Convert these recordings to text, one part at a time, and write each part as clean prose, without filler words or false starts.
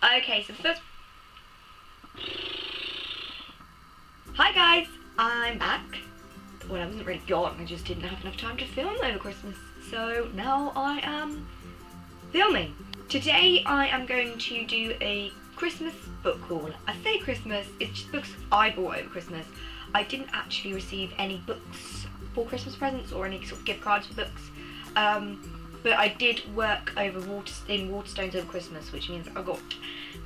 Okay, so the first... Hi guys, I'm back. Well, I wasn't really gone, I just didn't have enough time to film over Christmas. So now I am filming. Today I am going to do a Christmas book haul. I say Christmas, it's just books I bought over Christmas. I didn't actually receive any books for Christmas presents or any sort of gift cards for books. But I did work in Waterstones over Christmas, which means I got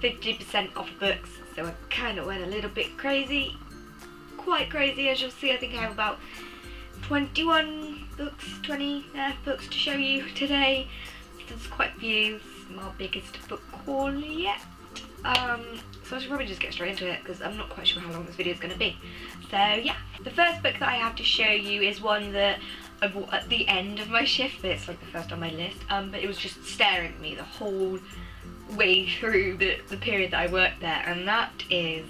50% off books, so I kind of went a little bit crazy. Quite crazy, as you'll see. I think I have about 20 books to show you today. There's quite a few. It's my biggest book haul yet. So I should probably just get straight into it because I'm not quite sure how long this video is going to be. So yeah, the first book that I have to show you is one that I bought at the end of my shift. It's like the first on my list, but it was just staring at me the whole way through the period that I worked there, and that is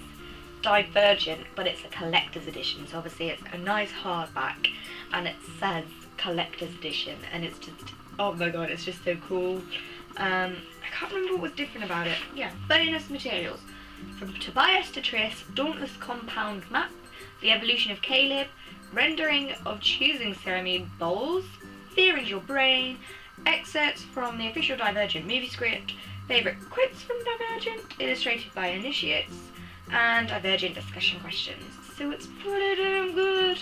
Divergent, but it's a collector's edition. So obviously it's a nice hardback, and it says collector's edition, and it's just, oh my god, it's just so cool. I can't remember what was different about it. Yeah, bonus materials. From Tobias to Triss, Dauntless Compound Map, The Evolution of Caleb, Rendering of Choosing Ceremony Bowls, Fear is Your Brain, excerpts from the official Divergent movie script, favourite quotes from Divergent, illustrated by initiates, and Divergent discussion questions. So it's pretty damn good.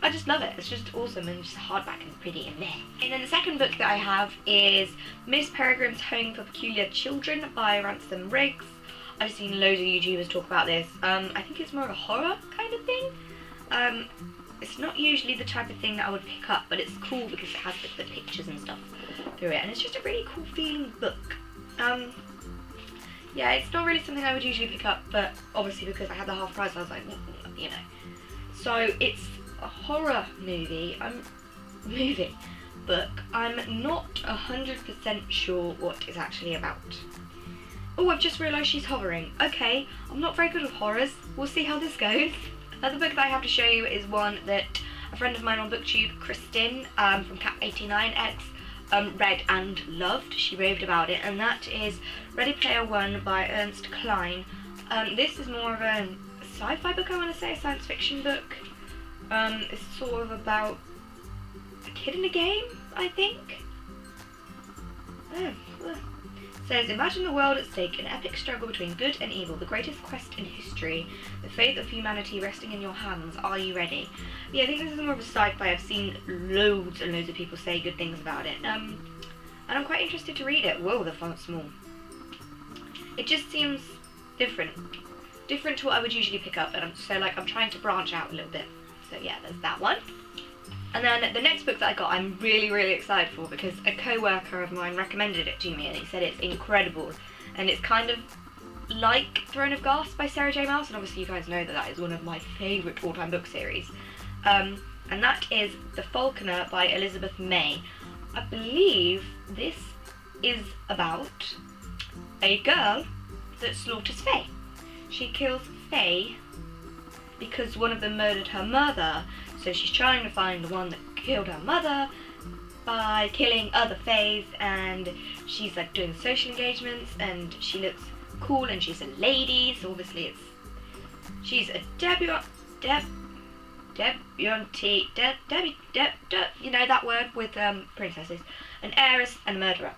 I just love it. It's just awesome and just hardback and pretty and meh. And then the second book that I have is Miss Peregrine's Home for Peculiar Children by Ransom Riggs. I've seen loads of YouTubers talk about this. I think it's more of a horror kind of thing. It's not usually the type of thing that I would pick up, but it's cool because it has the pictures and stuff through it, and it's just a really cool feeling book. Yeah, it's not really something I would usually pick up, but obviously because I had the half price, I was like, you know. So it's a horror book. I'm not 100% sure what it's actually about. Oh, I've just realised she's hovering. Okay, I'm not very good with horrors. We'll see how this goes. Another book that I have to show you is one that a friend of mine on BookTube, Kristin, from Cap89X, read and loved. She raved about it, and that is Ready Player One by Ernst Cline. This is more of a sci-fi book, I want to say, a science fiction book. It's sort of about a kid in a game, I think. Says, imagine the world at stake, an epic struggle between good and evil, the greatest quest in history, the fate of humanity resting in your hands. Are you ready? Yeah, I think this is more of a sci-fi. I've seen loads and loads of people say good things about it. And I'm quite interested to read it. Whoa, the font's small. It just seems different. Different to what I would usually pick up, and I'm trying to branch out a little bit. So yeah, there's that one. And then the next book that I got, I'm really, really excited for because a co-worker of mine recommended it to me, and he said it's incredible. And it's kind of like Throne of Glass by Sarah J. Maas, and obviously you guys know that that is one of my favourite all-time book series. And that is The Falconer by Elizabeth May. I believe this is about a girl that slaughters Fae. She kills Fae because one of them murdered her mother, so she's trying to find the one that killed her mother by killing other Faes, and she's like doing social engagements, and she looks cool, and she's a lady, so obviously she's a you know that word with princesses, an heiress and a murderer.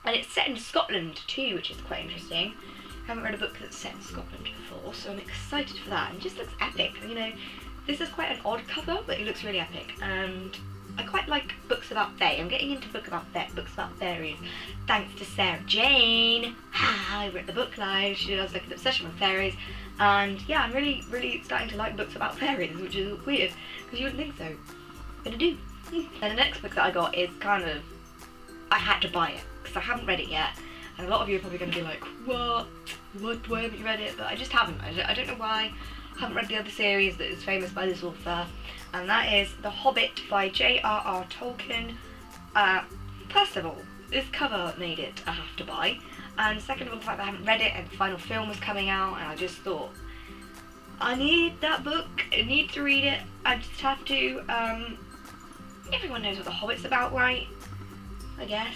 And it's set in Scotland too, which is quite interesting. I haven't read a book that's set in Scotland before, so I'm excited for that. And it just looks epic. You know, this is quite an odd cover, but it looks really epic. And I quite like books about fae. I'm getting into books about fairies, thanks to Sarah Jane. I read the book live. She has like an obsession with fairies. And yeah, I'm really, really starting to like books about fairies, which is weird, because you wouldn't think so. But I do. And the next book that I got is kind of, I had to buy it, because I haven't read it yet. And a lot of you are probably going to be like, what? Why haven't you read it? But I just haven't. I don't know why. I haven't read the other series that is famous by this author. And that is The Hobbit by J.R.R. Tolkien. First of all, this cover made it a have to buy. And second of all, the fact that I haven't read it and the final film was coming out, and I just thought, I need that book. I need to read it. I just have to. Everyone knows what The Hobbit's about, right? I guess.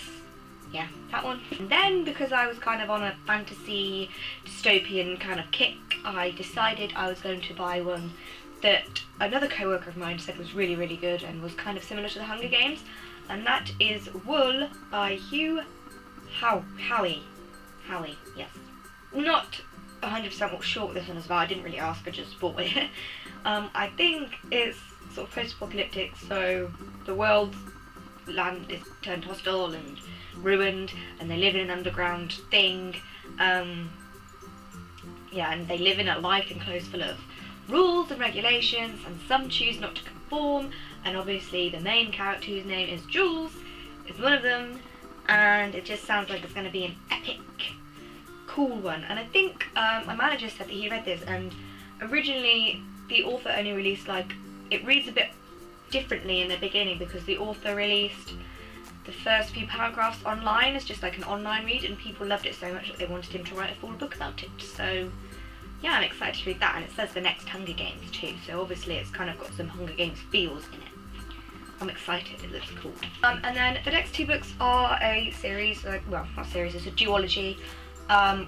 yeah, that one. And then, because I was kind of on a fantasy dystopian kind of kick, I decided I was going to buy one that another co-worker of mine said was really, really good and was kind of similar to the Hunger Games, and that is Wool by Hugh Howey, yes. Not 100% sure what this one is about. I didn't really ask, I just bought it. I think it's sort of post-apocalyptic, so the world's land is turned hostile and ruined, and they live in an underground thing. Yeah, and they live in a life enclosed full of rules and regulations, and some choose not to conform, and obviously the main character, whose name is Jules, is one of them, and it just sounds like it's going to be an epic, cool one. And I think my manager said that he read this, and originally the author only released, like, it reads a bit differently in the beginning because the author released the first few paragraphs online as just like an online read, and people loved it so much that they wanted him to write a full book about it. So yeah, I'm excited to read that, and it says the next Hunger Games too, so obviously it's kind of got some Hunger Games feels in it. I'm excited, it looks cool. And then the next two books are a series, well, not series, it's a duology,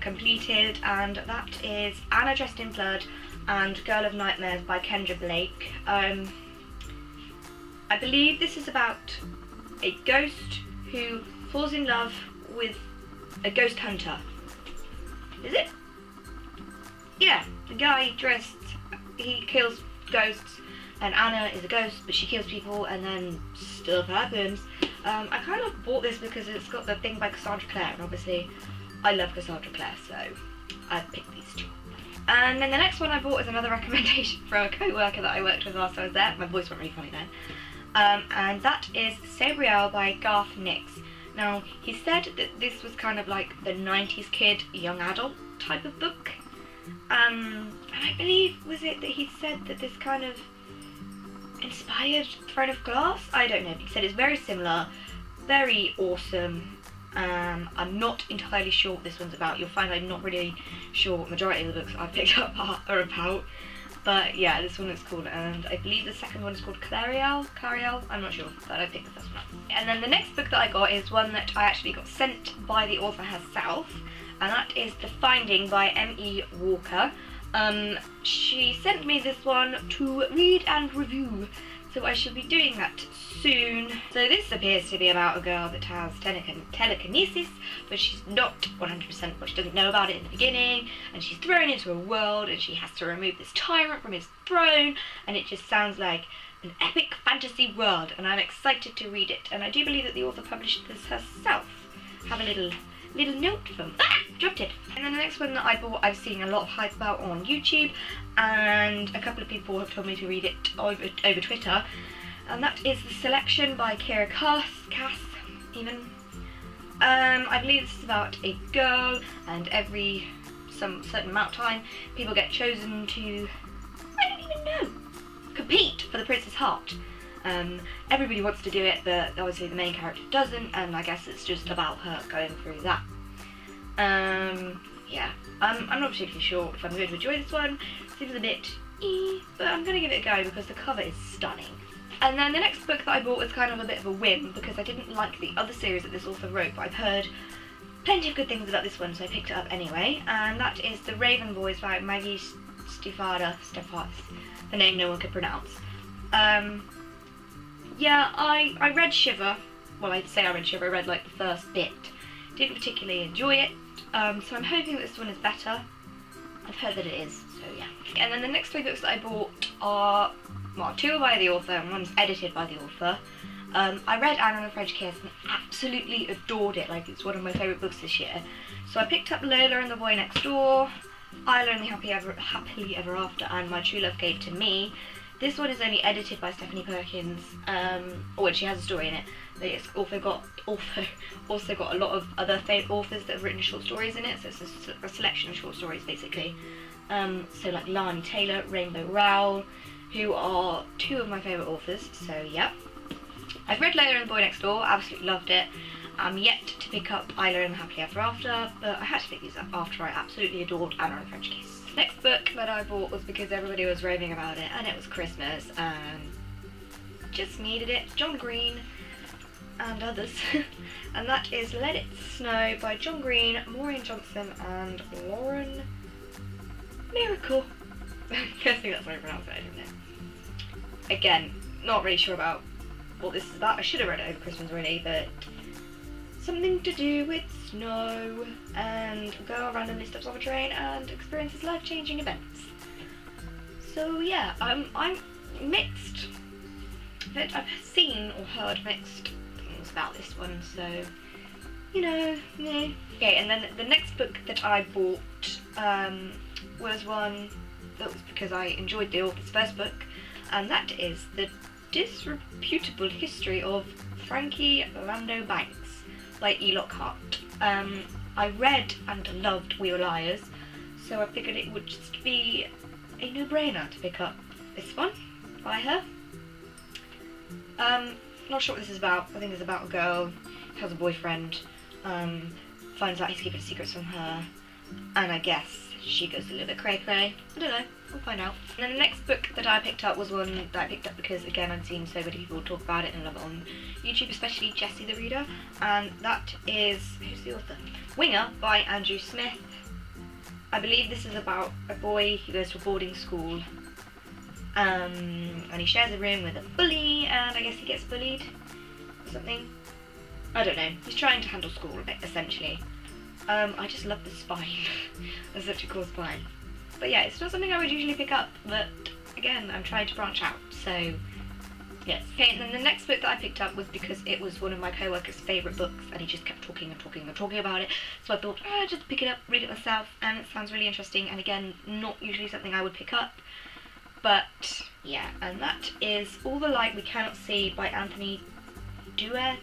completed, and that is Anna Dressed in Blood and Girl of Nightmares by Kendra Blake. I believe this is about a ghost who falls in love with a ghost hunter. Is it? Yeah, the guy dressed, he kills ghosts, and Anna is a ghost, but she kills people, and then stuff happens. I kind of bought this because it's got the thing by Cassandra Clare, and obviously I love Cassandra Clare, so I picked these two. And then the next one I bought is another recommendation from a co-worker that I worked with whilst I was there. My voice went really funny then. And that is Ariel by Garth Nix. Now, he said that this was kind of like the 90s kid, young adult type of book. And I believe, was it that he said that this kind of inspired Throne of Glass? I don't know. He said it's very similar, very awesome. I'm not entirely sure what this one's about. You'll find I'm not really sure what majority of the books I've picked up are about. But yeah, this one looks cool, and I believe the second one is called Clariel, I'm not sure, but I think the first one. And then the next book that I got is one that I actually got sent by the author herself, and that is The Finding by M.E. Walker. She sent me this one to read and review, so I shall be doing that soon. So this appears to be about a girl that has telekinesis, but she's not 100%, but she doesn't know about it in the beginning, and she's thrown into a world, and she has to remove this tyrant from his throne, and it just sounds like an epic fantasy world, and I'm excited to read it. And I do believe that the author published this herself. Have a little note from, dropped it. And then the next one that I bought, I've seen a lot of hype about on YouTube, and a couple of people have told me to read it over Twitter, and that is The Selection by Kira Cass. I believe this is about a girl, and every some certain amount of time, people get chosen to, I don't even know, compete for the prince's heart. Everybody wants to do it, but obviously the main character doesn't, and I guess it's just about her going through that. Yeah, I'm not particularly sure if I'm going to enjoy this one. It seems a bit but I'm going to give it a go because the cover is stunning. And then the next book that I bought was kind of a bit of a whim because I didn't like the other series that this author wrote, but I've heard plenty of good things about this one, so I picked it up anyway, and that is The Raven Boys by Maggie Stiefvater, the name no one could pronounce. Yeah, I read Shiver. Well, I'd say I read Shiver. I read like the first bit. Didn't particularly enjoy it, so I'm hoping that this one is better. I've heard that it is, so yeah. And then the next three books that I bought are, well, two are by the author and one's edited by the author. I read Anna and the French Kiss and absolutely adored it. Like, it's one of my favourite books this year. So I picked up Lola and the Boy Next Door, Isla and the Happily Ever After, and My True Love Gave to Me. This one is only edited by Stephanie Perkins, and she has a story in it, but it's also got a lot of other favourite authors that have written short stories in it, so it's a selection of short stories basically. So like Lani Taylor, Rainbow Rowell, who are two of my favourite authors, so yeah. I've read Lola and the Boy Next Door, absolutely loved it. I'm yet to pick up Isla and the Happily Ever After, but I had to pick these up after I absolutely adored Anna and the French Kiss. Next book that I bought was because everybody was raving about it, and it was Christmas, and just needed it. John Green, and others, and that is Let It Snow by John Green, Maureen Johnson, and Lauren Miracle. I'm guessing that's how you pronounce it, I don't know. Again, not really sure about what this is about. I should have read it over Christmas really, but something to do with snow, and a girl randomly steps off a train and experiences life-changing events. So yeah, I'm mixed. But I've seen or heard mixed things about this one, so you know, meh. Okay, and then the next book that I bought was one that was because I enjoyed the author's first book, and that is The Disreputable History of Frankie Lando Banks by E. Lockhart. I read and loved We Were Liars, so I figured it would just be a no-brainer to pick up this one by her. Not sure what this is about. I think it's about a girl who has a boyfriend, finds out he's keeping secrets from her, and I guess she goes a little bit cray-cray. I don't know, we'll find out. And then the next book that I picked up was one that I picked up because, again, I'd seen so many people talk about it and love it on YouTube, especially Jessie the Reader, and that is, who's the author? Winger by Andrew Smith. I believe this is about a boy who goes to a boarding school, and he shares a room with a bully, and I guess he gets bullied or something. I don't know. He's trying to handle school a bit, essentially. I just love the spine. There's such a cool spine. But yeah, it's not something I would usually pick up, but again, I'm trying to branch out, so yes. Okay, and then the next book that I picked up was because it was one of my co-worker's favourite books, and he just kept talking and talking and talking about it, so I thought, I'll just pick it up, read it myself, and it sounds really interesting, and again, not usually something I would pick up, but yeah, and that is All the Light We Cannot See by Anthony Doerr.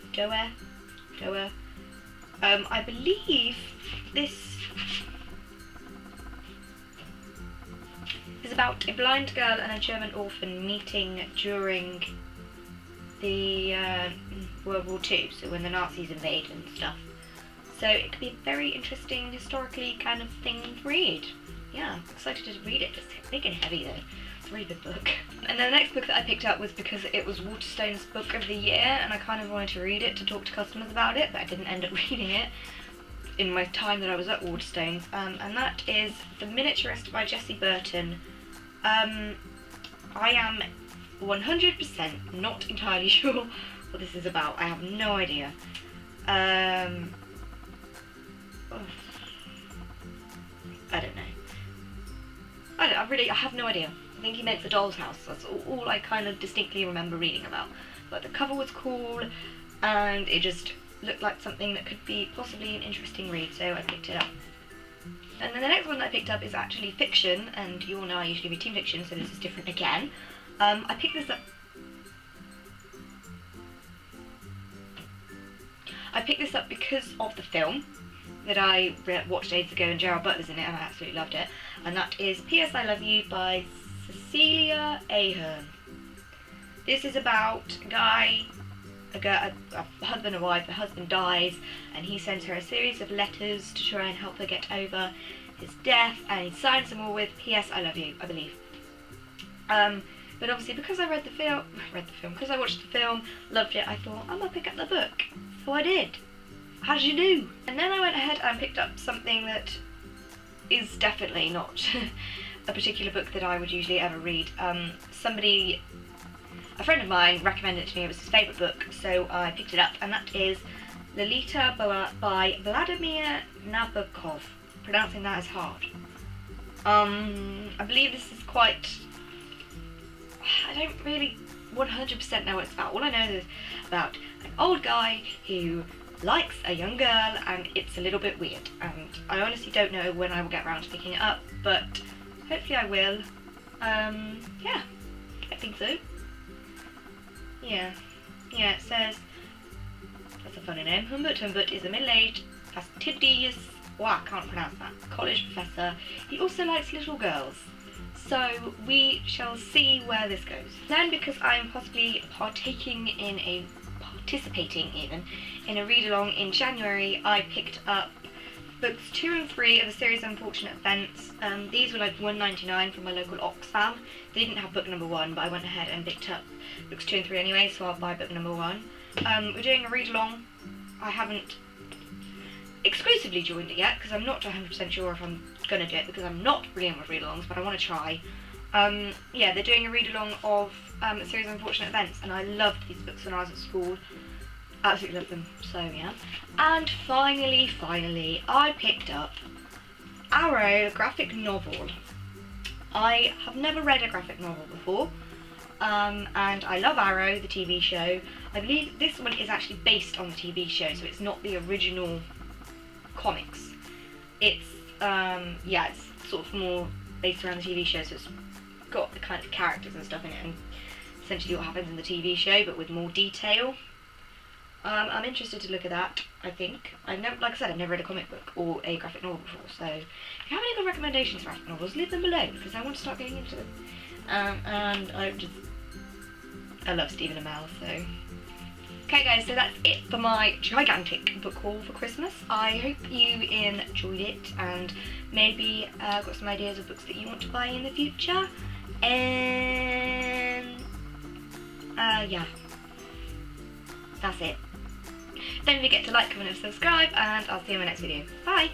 I believe this is about a blind girl and a German orphan meeting during the World War II, so when the Nazis invaded and stuff. So it could be a very interesting, historically kind of thing to read. Yeah, I'm excited to read it. It's big and heavy though. It's a really good book. And then the next book that I picked up was because it was Waterstone's Book of the Year, and I kind of wanted to read it to talk to customers about it, but I didn't end up reading it in my time that I was at Waterstones. And that is The Miniaturist by Jessie Burton. I am 100% not entirely sure what this is about. I have no idea. I don't know. I have no idea. I think he meant The Doll's House. That's all I kind of distinctly remember reading about. But the cover was cool, and it just looked like something that could be possibly an interesting read, so I picked it up. And then the next one that I picked up is actually fiction, and you all know I usually read teen fiction, so this is different again. I picked this up because of the film that I watched ages ago, and Gerald Butler's in it, and I absolutely loved it. And that is P.S. I Love You by Cecilia Ahern. This is about a husband and wife. The husband dies, and he sends her a series of letters to try and help her get over his death, and he signs them all with P.S. I Love You, I believe. But obviously, because I because I watched the film, loved it, I thought, I'm gonna pick up the book. So I did. How did you do? And then I went ahead and picked up something that is definitely not a particular book that I would usually ever read. A friend of mine recommended it to me. It was his favourite book, so I picked it up, and that is Lolita by Vladimir Nabokov. Pronouncing that is hard. I believe this is quite... I don't really 100% know what it's about. All I know is about an old guy who likes a young girl, and it's a little bit weird, and I honestly don't know when I will get around to picking it up, but hopefully I will. Yeah, I think so. Yeah, it says, that's a funny name, Humbert. Humbert is a middle-aged, fastidious, I can't pronounce that, college professor. He also likes little girls. So we shall see where this goes. Then, because I'm possibly participating in a read-along in January, I picked up books 2 and 3 of a series of unfortunate events. These were like $1.99 from my local Oxfam. They didn't have book number 1, but I went ahead and picked up books 2 and 3 anyway, so I'll buy book number 1. We're doing a read-along. I haven't exclusively joined it yet because I'm not 100% sure if I'm going to do it because I'm not brilliant with read-alongs, but I want to try. Yeah, they're doing a read-along of a series of unfortunate events, and I loved these books when I was at school. Absolutely loved them, so yeah. And finally, I picked up Arrow graphic novel. I have never read a graphic novel before, and I love Arrow, the TV show. I believe this one is actually based on the TV show, so it's not the original comics. It's, yeah, it's sort of more based around the TV show, so it's got the kind of characters and stuff in it, and essentially what happens in the TV show, but with more detail. I'm interested to look at that, I think. Like I said, I've never read a comic book or a graphic novel before, so if you have any good recommendations for graphic novels, leave them below, because I want to start getting into them. And I love Stephen Amell, so... Okay guys, so that's it for my gigantic book haul for Christmas. I hope you enjoyed it, and maybe got some ideas of books that you want to buy in the future. And... yeah. That's it. Don't forget to like, comment and subscribe, and I'll see you in my next video. Bye!